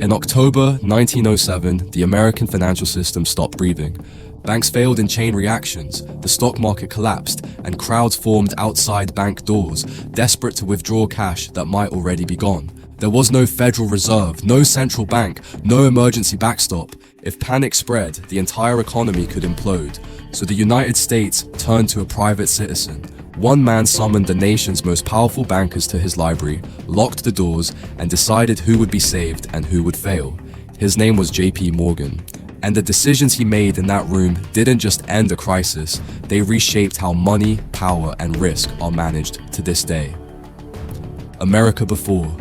In October 1907, the American financial system stopped breathing. Banks failed in chain reactions, the stock market collapsed, and crowds formed outside bank doors, desperate to withdraw cash that might already be gone. There was no Federal Reserve, no central bank, no emergency backstop. If panic spread, the entire economy could implode. So the United States turned to a private citizen. One man summoned the nation's most powerful bankers to his library, locked the doors, and decided who would be saved and who would fail. His name was J.P. Morgan. And the decisions he made in that room didn't just end a crisis, they reshaped how money, power, and risk are managed to this day. America before.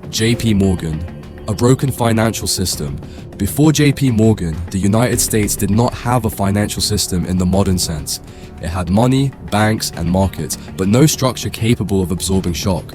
J.P. Morgan. A broken financial system. Before J.P. Morgan, the United States did not have a financial system in the modern sense. It had money, banks, and markets, but no structure capable of absorbing shock.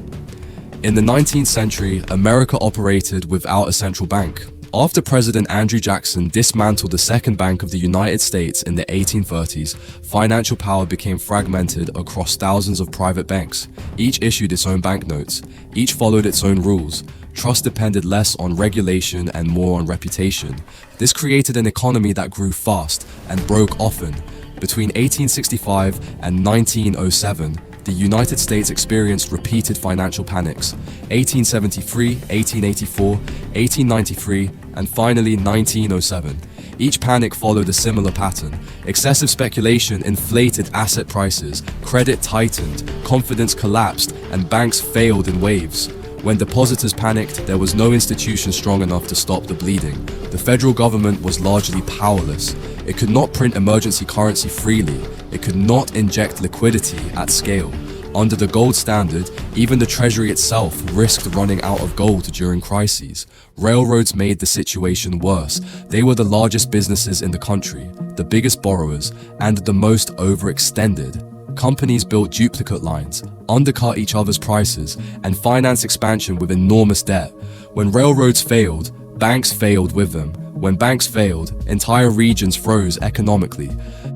In the 19th century, America operated without a central bank. After President Andrew Jackson dismantled the second bank of the United States in the 1830s, financial power became fragmented across thousands of private banks. Each issued its own banknotes. Each followed its own rules. Trust depended less on regulation and more on reputation. This created an economy that grew fast and broke often. Between 1865 and 1907, the United States experienced repeated financial panics. 1873, 1884, 1893, and finally 1907. Each panic followed a similar pattern. Excessive speculation inflated asset prices, credit tightened, confidence collapsed, and banks failed in waves. When depositors panicked, there was no institution strong enough to stop the bleeding. The federal government was largely powerless. It could not print emergency currency freely. It could not inject liquidity at scale. Under the gold standard, even the Treasury itself risked running out of gold during crises. Railroads made the situation worse. They were the largest businesses in the country, the biggest borrowers, and the most overextended. Companies built duplicate lines, undercut each other's prices, and financed expansion with enormous debt. When railroads failed, banks failed with them. When banks failed, entire regions froze economically.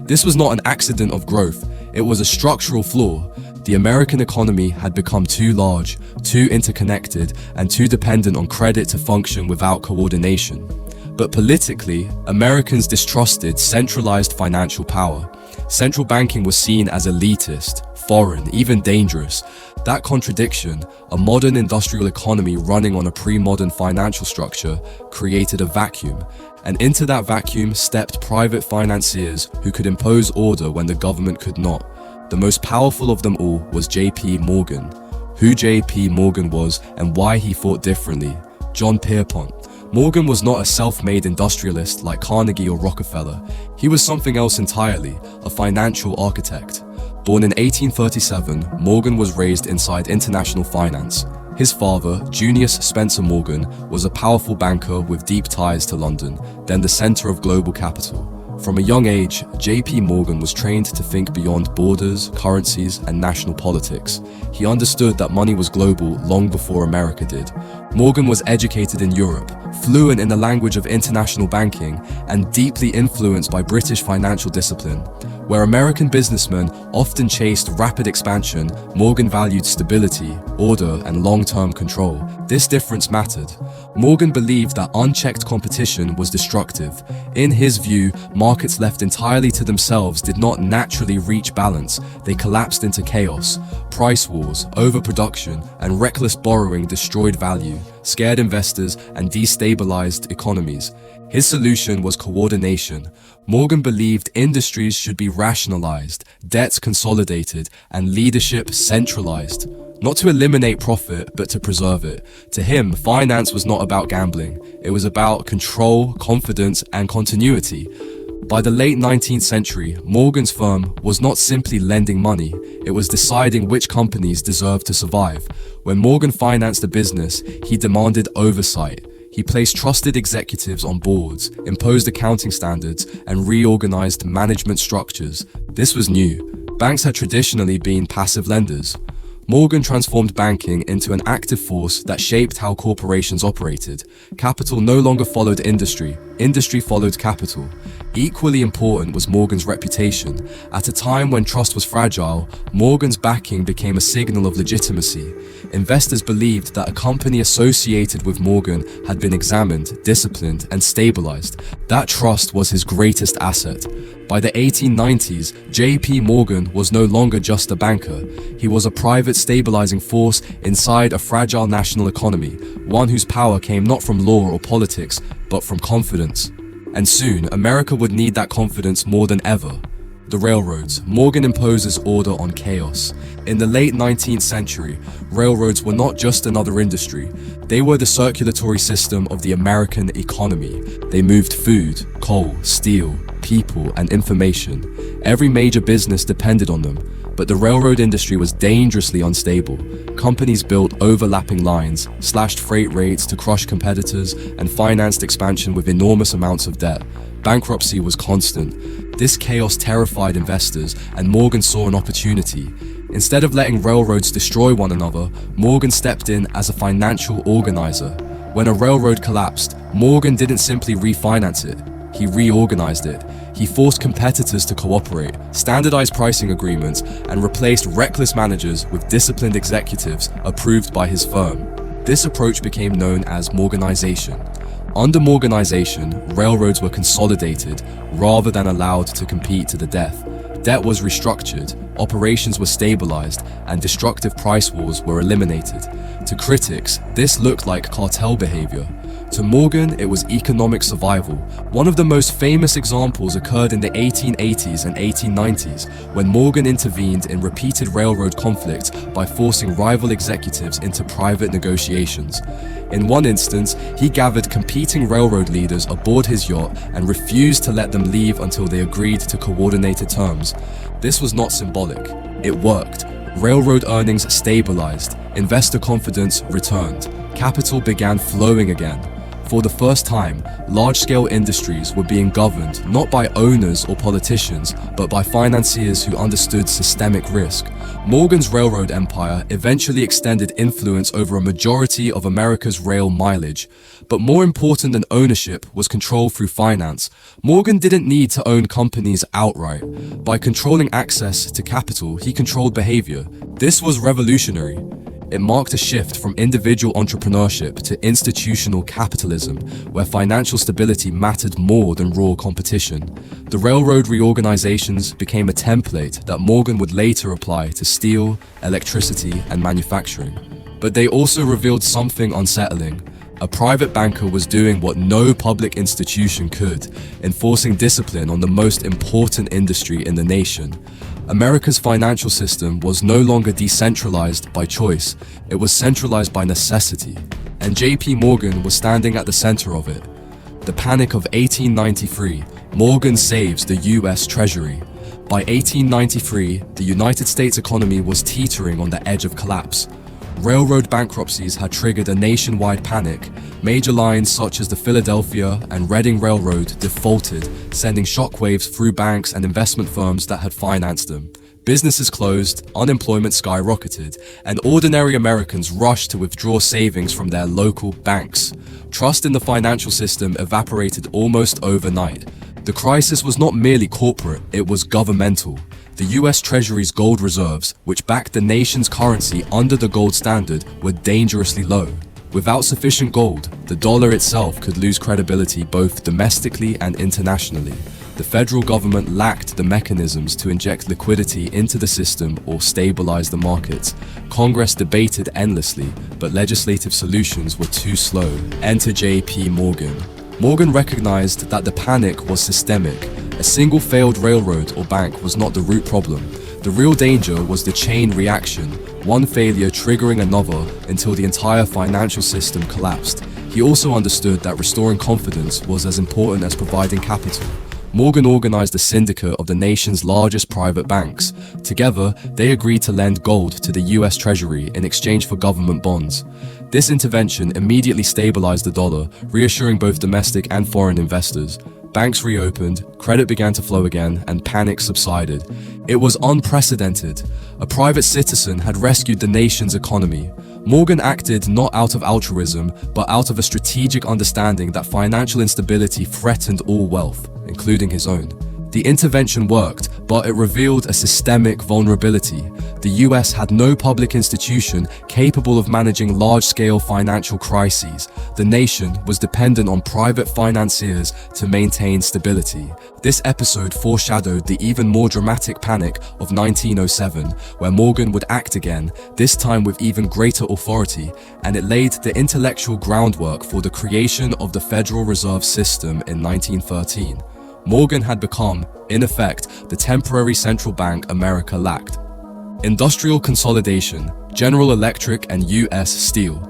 This was not an accident of growth, it was a structural flaw. The American economy had become too large, too interconnected, and too dependent on credit to function without coordination. But politically, Americans distrusted centralized financial power. Central banking was seen as elitist, foreign, even dangerous. That contradiction, a modern industrial economy running on a pre-modern financial structure, created a vacuum. And into that vacuum stepped private financiers who could impose order when the government could not. The most powerful of them all was J.P. Morgan. Who J.P. Morgan was and why he thought differently. John Pierpont. Morgan was not a self-made industrialist like Carnegie or Rockefeller. He was something else entirely, a financial architect. Born in 1837, Morgan was raised inside international finance. His father, Junius Spencer Morgan, was a powerful banker with deep ties to London, then the center of global capital. From a young age, J.P. Morgan was trained to think beyond borders, currencies, and national politics. He understood that money was global long before America did. Morgan was educated in Europe, fluent in the language of international banking, and deeply influenced by British financial discipline. Where American businessmen often chased rapid expansion, Morgan valued stability, order, and long-term control. This difference mattered. Morgan believed that unchecked competition was destructive. In his view, markets left entirely to themselves did not naturally reach balance. They collapsed into chaos. Price wars, overproduction, and reckless borrowing destroyed value, scared investors, and destabilized economies. His solution was coordination. Morgan believed industries should be rationalized, debts consolidated, and leadership centralized. Not to eliminate profit, but to preserve it. To him, finance was not about gambling. It was about control, confidence, and continuity. By the late 19th century, Morgan's firm was not simply lending money, it was deciding which companies deserved to survive. When Morgan financed a business, he demanded oversight. He placed trusted executives on boards, imposed accounting standards, and reorganized management structures. This was new. Banks had traditionally been passive lenders. Morgan transformed banking into an active force that shaped how corporations operated. Capital no longer followed industry, industry followed capital. Equally important was Morgan's reputation. At a time when trust was fragile, Morgan's backing became a signal of legitimacy. Investors believed that a company associated with Morgan had been examined, disciplined, and stabilized. That trust was his greatest asset. By the 1890s, J.P. Morgan was no longer just a banker. He was a private stabilizing force inside a fragile national economy, one whose power came not from law or politics, but from confidence. And soon, America would need that confidence more than ever. The railroads. Morgan imposes order on chaos. In the late 19th century, railroads were not just another industry. They were the circulatory system of the American economy. They moved food, coal, steel, people, and information. Every major business depended on them, but the railroad industry was dangerously unstable. Companies built overlapping lines, slashed freight rates to crush competitors, and financed expansion with enormous amounts of debt. Bankruptcy was constant. This chaos terrified investors, and Morgan saw an opportunity. Instead of letting railroads destroy one another, Morgan stepped in as a financial organizer. When a railroad collapsed, Morgan didn't simply refinance it. He reorganized it. He forced competitors to cooperate, standardized pricing agreements, and replaced reckless managers with disciplined executives approved by his firm. This approach became known as Morganization. Under Morganization, railroads were consolidated rather than allowed to compete to the death. Debt was restructured, operations were stabilized, and destructive price wars were eliminated. To critics, this looked like cartel behavior. To Morgan, it was economic survival. One of the most famous examples occurred in the 1880s and 1890s, when Morgan intervened in repeated railroad conflicts by forcing rival executives into private negotiations. In one instance, he gathered competing railroad leaders aboard his yacht and refused to let them leave until they agreed to coordinated terms. This was not symbolic. It worked. Railroad earnings stabilized. Investor confidence returned. Capital began flowing again. For the first time, large-scale industries were being governed not by owners or politicians, but by financiers who understood systemic risk. Morgan's railroad empire eventually extended influence over a majority of America's rail mileage. But more important than ownership was control through finance. Morgan didn't need to own companies outright. By controlling access to capital, he controlled behavior. This was revolutionary. It marked a shift from individual entrepreneurship to institutional capitalism, where financial stability mattered more than raw competition. The railroad reorganizations became a template that Morgan would later apply to steel, electricity, and manufacturing. But they also revealed something unsettling. A private banker was doing what no public institution could, enforcing discipline on the most important industry in the nation. America's financial system was no longer decentralized by choice, it was centralized by necessity, and J.P. Morgan was standing at the center of it. The Panic of 1893, Morgan saves the U.S. Treasury. By 1893, the United States economy was teetering on the edge of collapse. Railroad bankruptcies had triggered a nationwide panic. Major lines such as the Philadelphia and Reading Railroad defaulted, sending shockwaves through banks and investment firms that had financed them. Businesses closed, unemployment skyrocketed, and ordinary Americans rushed to withdraw savings from their local banks. Trust in the financial system evaporated almost overnight. The crisis was not merely corporate, it was governmental. The US Treasury's gold reserves, which backed the nation's currency under the gold standard, were dangerously low. Without sufficient gold, the dollar itself could lose credibility both domestically and internationally. The federal government lacked the mechanisms to inject liquidity into the system or stabilize the markets. Congress debated endlessly, but legislative solutions were too slow. Enter J.P. Morgan. Morgan recognized that the panic was systemic. A single failed railroad or bank was not the root problem. The real danger was the chain reaction, one failure triggering another until the entire financial system collapsed. He also understood that restoring confidence was as important as providing capital. Morgan organized a syndicate of the nation's largest private banks. Together, they agreed to lend gold to the US Treasury in exchange for government bonds. This intervention immediately stabilized the dollar, reassuring both domestic and foreign investors. Banks reopened, credit began to flow again, and panic subsided. It was unprecedented. A private citizen had rescued the nation's economy. Morgan acted not out of altruism, but out of a strategic understanding that financial instability threatened all wealth, including his own. The intervention worked, but it revealed a systemic vulnerability. The US had no public institution capable of managing large-scale financial crises. The nation was dependent on private financiers to maintain stability. This episode foreshadowed the even more dramatic panic of 1907, where Morgan would act again, this time with even greater authority, and it laid the intellectual groundwork for the creation of the Federal Reserve System in 1913. Morgan had become, in effect, the temporary central bank America lacked. Industrial consolidation, General Electric and US Steel.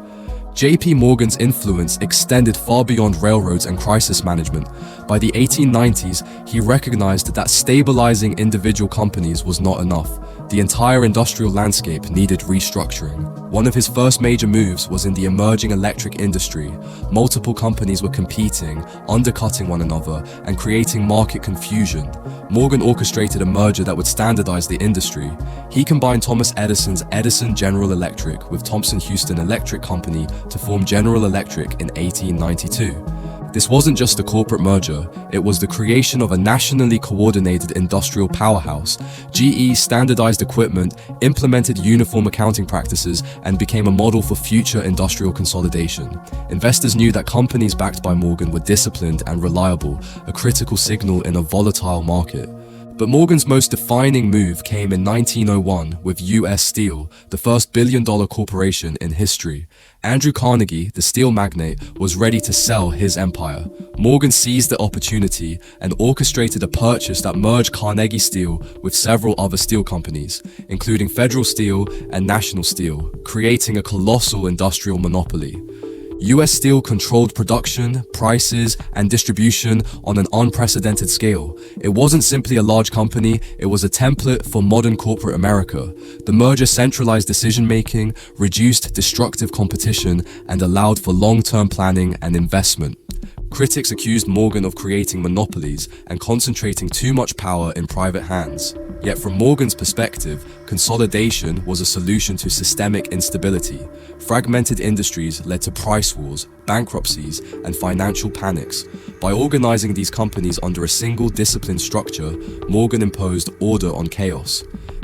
J.P. Morgan's influence extended far beyond railroads and crisis management. By the 1890s, he recognized that stabilizing individual companies was not enough. The entire industrial landscape needed restructuring. One of his first major moves was in the emerging electric industry. Multiple companies were competing, undercutting one another, and creating market confusion. Morgan orchestrated a merger that would standardize the industry. He combined Thomas Edison's Edison General Electric with Thomson Houston Electric Company to form General Electric in 1892. This wasn't just a corporate merger, it was the creation of a nationally coordinated industrial powerhouse. GE standardized equipment, implemented uniform accounting practices, and became a model for future industrial consolidation. Investors knew that companies backed by Morgan were disciplined and reliable, a critical signal in a volatile market. But Morgan's most defining move came in 1901 with US Steel, the first billion-dollar corporation in history. Andrew Carnegie, the steel magnate, was ready to sell his empire. Morgan seized the opportunity and orchestrated a purchase that merged Carnegie Steel with several other steel companies, including Federal Steel and National Steel, creating a colossal industrial monopoly. US Steel controlled production, prices, and distribution on an unprecedented scale. It wasn't simply a large company, it was a template for modern corporate America. The merger centralized decision-making, reduced destructive competition, and allowed for long-term planning and investment. Critics accused Morgan of creating monopolies and concentrating too much power in private hands. Yet from Morgan's perspective, consolidation was a solution to systemic instability. Fragmented industries led to price wars, bankruptcies, and financial panics. By organizing these companies under a single disciplined structure, Morgan imposed order on chaos.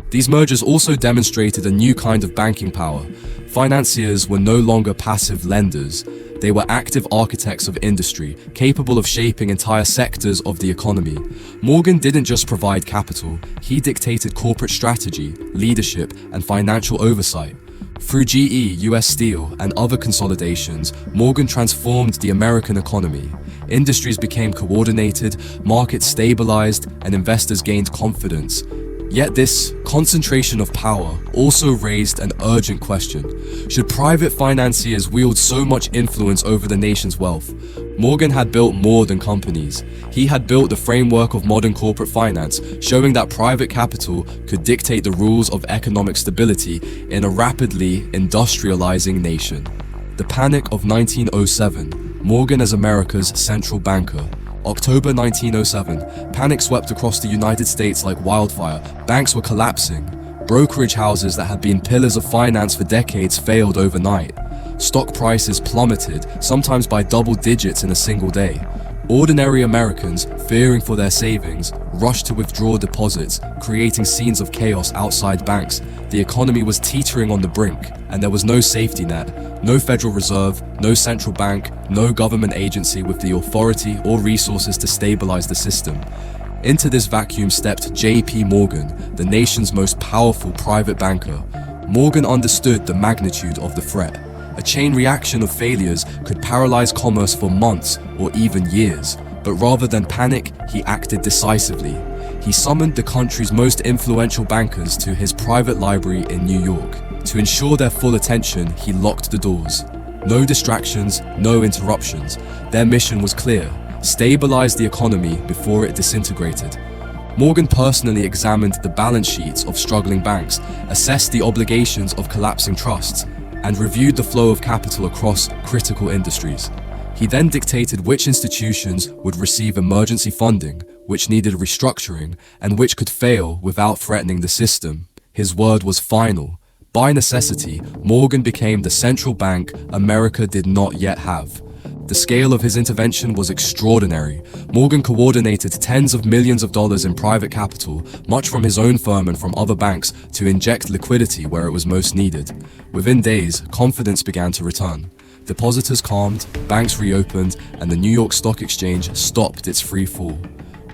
These mergers also demonstrated a new kind of banking power. Financiers were no longer passive lenders. They were active architects of industry, capable of shaping entire sectors of the economy. Morgan didn't just provide capital, he dictated corporate strategy, leadership, and financial oversight. Through GE, US Steel, and other consolidations, Morgan transformed the American economy. Industries became coordinated, markets stabilized, and investors gained confidence. Yet this concentration of power also raised an urgent question. Should private financiers wield so much influence over the nation's wealth? Morgan had built more than companies. He had built the framework of modern corporate finance, showing that private capital could dictate the rules of economic stability in a rapidly industrializing nation. The Panic of 1907, Morgan as America's central banker. October 1907, panic swept across the United States like wildfire. Banks were collapsing. Brokerage houses that had been pillars of finance for decades failed overnight. Stock prices plummeted, sometimes by double digits in a single day. Ordinary Americans, fearing for their savings, rushed to withdraw deposits, creating scenes of chaos outside banks. The economy was teetering on the brink, and there was no safety net, no Federal Reserve, no central bank, no government agency with the authority or resources to stabilize the system. Into this vacuum stepped J.P. Morgan, the nation's most powerful private banker. Morgan understood the magnitude of the threat. A chain reaction of failures could paralyze commerce for months or even years. But rather than panic, he acted decisively. He summoned the country's most influential bankers to his private library in New York. To ensure their full attention, he locked the doors. No distractions, no interruptions. Their mission was clear: stabilize the economy before it disintegrated. Morgan personally examined the balance sheets of struggling banks, assessed the obligations of collapsing trusts, and reviewed the flow of capital across critical industries. He then dictated which institutions would receive emergency funding, which needed restructuring, and which could fail without threatening the system. His word was final. By necessity, Morgan became the central bank America did not yet have. The scale of his intervention was extraordinary. Morgan coordinated tens of millions of dollars in private capital, much from his own firm and from other banks, to inject liquidity where it was most needed. Within days, confidence began to return. Depositors calmed, banks reopened, and the New York Stock Exchange stopped its free fall.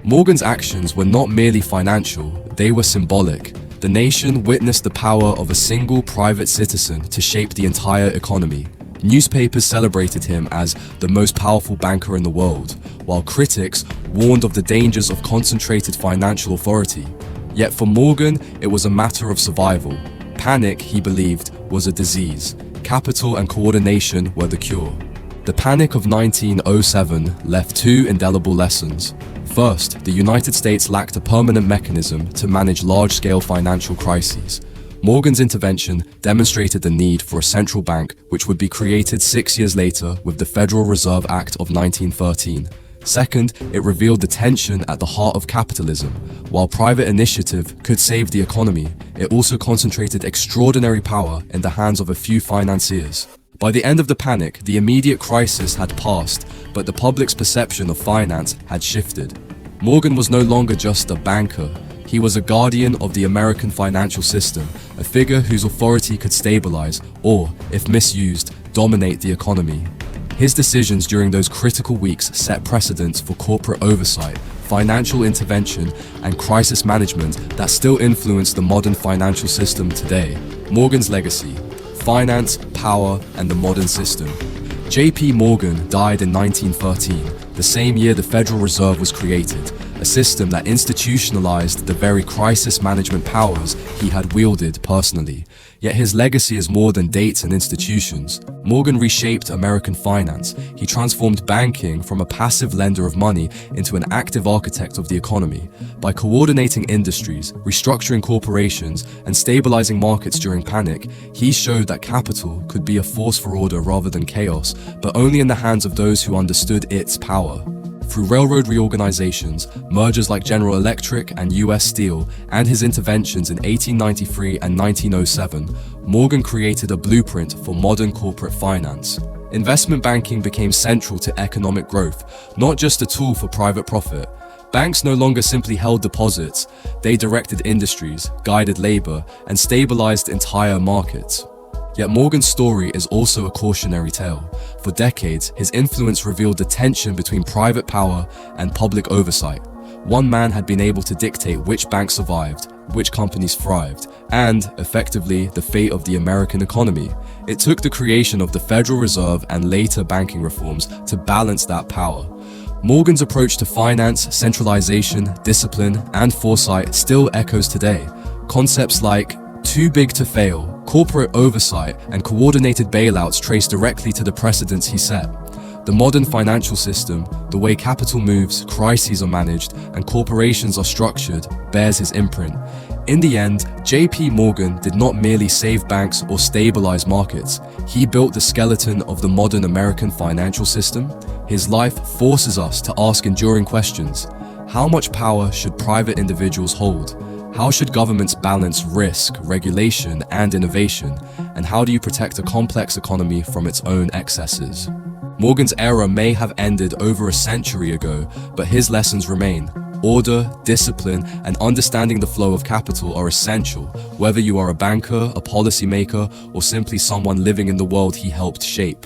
Morgan's actions were not merely financial, they were symbolic. The nation witnessed the power of a single private citizen to shape the entire economy. Newspapers celebrated him as the most powerful banker in the world, while critics warned of the dangers of concentrated financial authority. Yet for Morgan, it was a matter of survival. Panic, he believed, was a disease. Capital and coordination were the cure. The panic of 1907 left two indelible lessons. First, the United States lacked a permanent mechanism to manage large-scale financial crises. Morgan's intervention demonstrated the need for a central bank, which would be created 6 years later with the Federal Reserve Act of 1913. Second, it revealed the tension at the heart of capitalism. While private initiative could save the economy, it also concentrated extraordinary power in the hands of a few financiers. By the end of the panic, the immediate crisis had passed, but the public's perception of finance had shifted. Morgan was no longer just a banker. He was a guardian of the American financial system, a figure whose authority could stabilize or, if misused, dominate the economy. His decisions during those critical weeks set precedents for corporate oversight, financial intervention, and crisis management that still influence the modern financial system today. Morgan's legacy: finance, power, and the modern system. J.P. Morgan died in 1913, the same year the Federal Reserve was created, a system that institutionalized the very crisis management powers he had wielded personally. Yet his legacy is more than dates and institutions. Morgan reshaped American finance. He transformed banking from a passive lender of money into an active architect of the economy. By coordinating industries, restructuring corporations, and stabilizing markets during panic, he showed that capital could be a force for order rather than chaos, but only in the hands of those who understood its power. Through railroad reorganizations, mergers like General Electric and US Steel, and his interventions in 1893 and 1907, Morgan created a blueprint for modern corporate finance. Investment banking became central to economic growth, not just a tool for private profit. Banks no longer simply held deposits, they directed industries, guided labor, and stabilized entire markets. Yet Morgan's story is also a cautionary tale. For decades, his influence revealed the tension between private power and public oversight. One man had been able to dictate which banks survived, which companies thrived, and, effectively, the fate of the American economy. It took the creation of the Federal Reserve and later banking reforms to balance that power. Morgan's approach to finance, centralization, discipline, and foresight still echoes today. Concepts like too big to fail, corporate oversight, and coordinated bailouts trace directly to the precedents he set. The modern financial system, the way capital moves, crises are managed, and corporations are structured, bears his imprint. In the end, J.P. Morgan did not merely save banks or stabilize markets. He built the skeleton of the modern American financial system. His life forces us to ask enduring questions. How much power should private individuals hold? How should governments balance risk, regulation, and innovation? And how do you protect a complex economy from its own excesses? Morgan's era may have ended over a century ago, but his lessons remain. Order, discipline, and understanding the flow of capital are essential, whether you are a banker, a policymaker, or simply someone living in the world he helped shape.